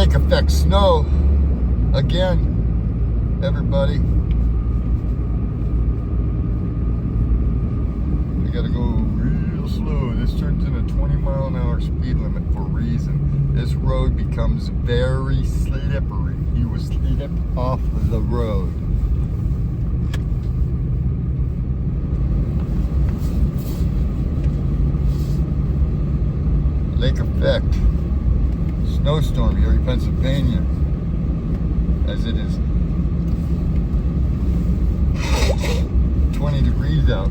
Lake effect snow again, everybody. We gotta go real slow. This turns in a 20-mile-an-hour speed limit for a reason. This road becomes very slippery. You will slip off the road. Lake effect. Snowstorm, Erie, Pennsylvania, as it is 20 degrees out.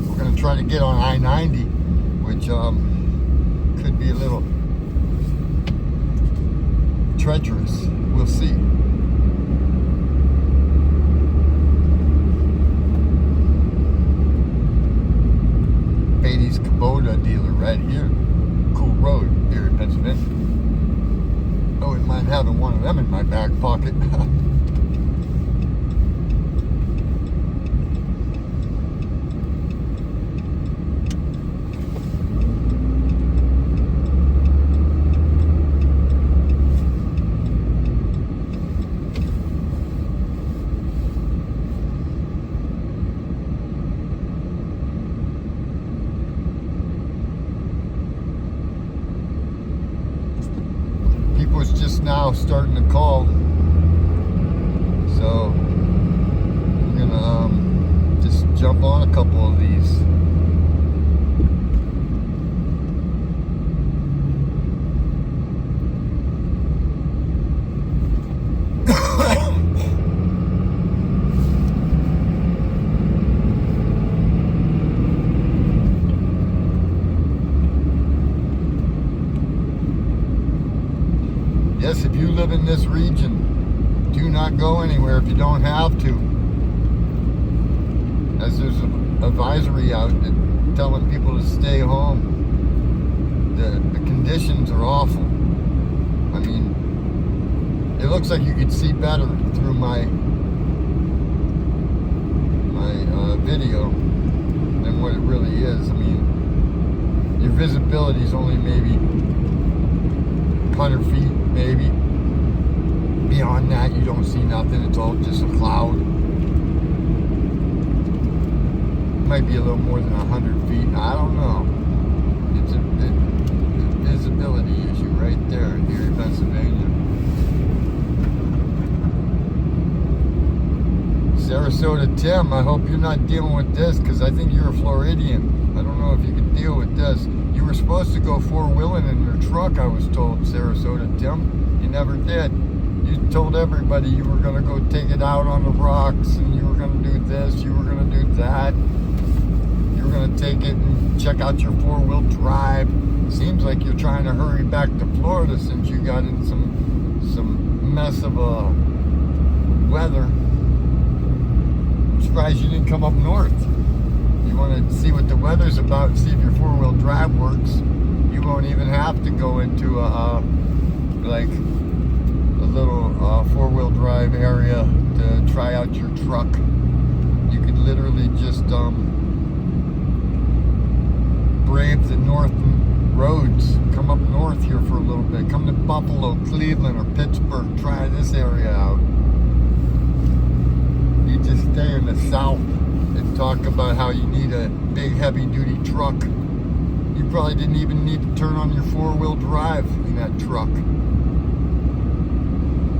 We're going to try to get on I-90, which could be a little treacherous. We'll see. Kubota dealer right here. Cool road, Erie, Pennsylvania. I wouldn't mind having one of them in my back pocket. Was just now starting to call, so I'm gonna just jump on a couple of these. Yes, if you live in this region, do not go anywhere if you don't have to. As there's an advisory out telling people to stay home. The conditions are awful. I mean, it looks like you could see better through my video than what it really is. I mean, your visibility is only maybe 100 feet, maybe. Beyond that, you don't see nothing. It's all just a cloud. Might be a little more than 100 feet. I don't know. It's a visibility issue right there in Erie, Pennsylvania. Sarasota Tim, I hope you're not dealing with this, because I think you're a Floridian. I don't know if you can deal with this. You were supposed to go four-wheeling in your truck, I was told, Sarasota Tim. You never did. You told everybody you were going to go take it out on the rocks, and you were going to do this, you were going to do that. You were going to take it and check out your four-wheel drive. Seems like you're trying to hurry back to Florida since you got in some mess of weather. I'm surprised you didn't come up north. You want to see what the weather's about and see if your four-wheel drive works. You won't even have to go into like a little four-wheel drive area to try out your truck. You could literally just brave the north roads. Come up north here for a little bit. Come to Buffalo, Cleveland, or Pittsburgh. Try this area out. You just stay in the south and talk about how you need a big heavy-duty truck. You probably didn't even need to turn on your four-wheel drive in that truck.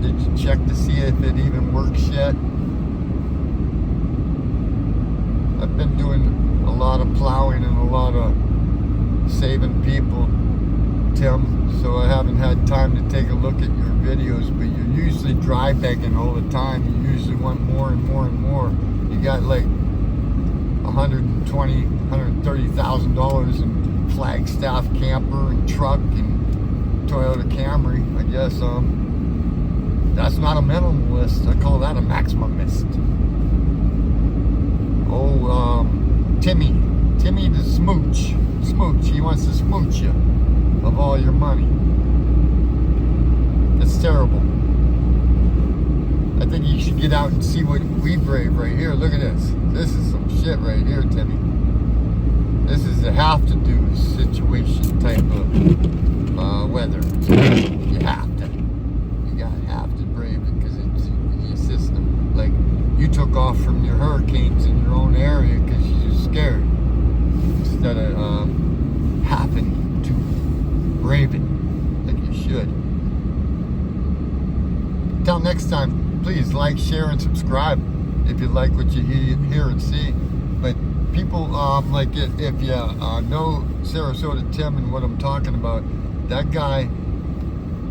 Did you check to see if it even works yet? I've been doing a lot of plowing and a lot of saving people, Tim, so I haven't had time to take a look at your videos, but you're usually dry bagging all the time. You usually want more and more and more. You got like $130,000 in Flagstaff camper and truck and Toyota Camry. I guess that's not a minimalist. I call that a maximalist. Oh, Timmy the smooch. He wants to smooch you of all your money. It's terrible. I think you should get out and see what we brave right here. Look at this. This is some shit right here, Timmy. This is a have-to-do situation type of weather. You have to. You have to brave it because it's your system. Like, you took off from your hurricanes in your own area because you're scared instead of having to brave it like you should. Until next time, please like, share, and subscribe if you like what you hear and see. But people, like if you know Sarasota Tim and what I'm talking about, that guy,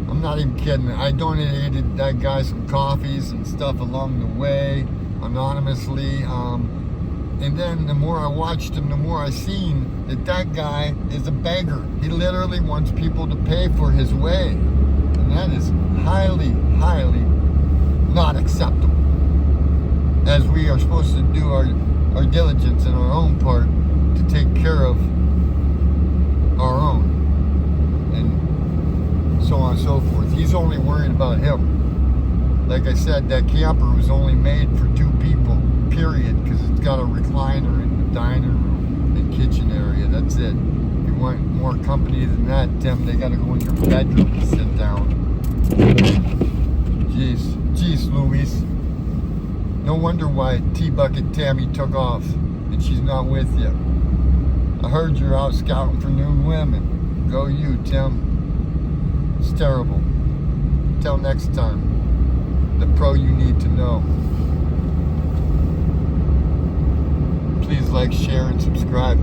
I'm not even kidding. I donated that guy some coffees and stuff along the way, anonymously. And then the more I watched him, the more I seen that guy is a beggar. He literally wants people to pay for his way. And that is highly, highly not acceptable. As we are supposed to do our diligence in our own part to take care of our own. And so on and so forth. He's only worried about him. Like I said, that camper was only made for 2 people, period, because it's got a recliner in the dining room and kitchen area. That's it. If you want more company than that, Tim, they got to go in your bedroom and sit down. Jeez Louise. No wonder why T-Bucket Tammy took off and she's not with you. I heard you're out scouting for new women. Go you, Tim. It's terrible. Till next time, the pro you need to know. Please like, share, and subscribe.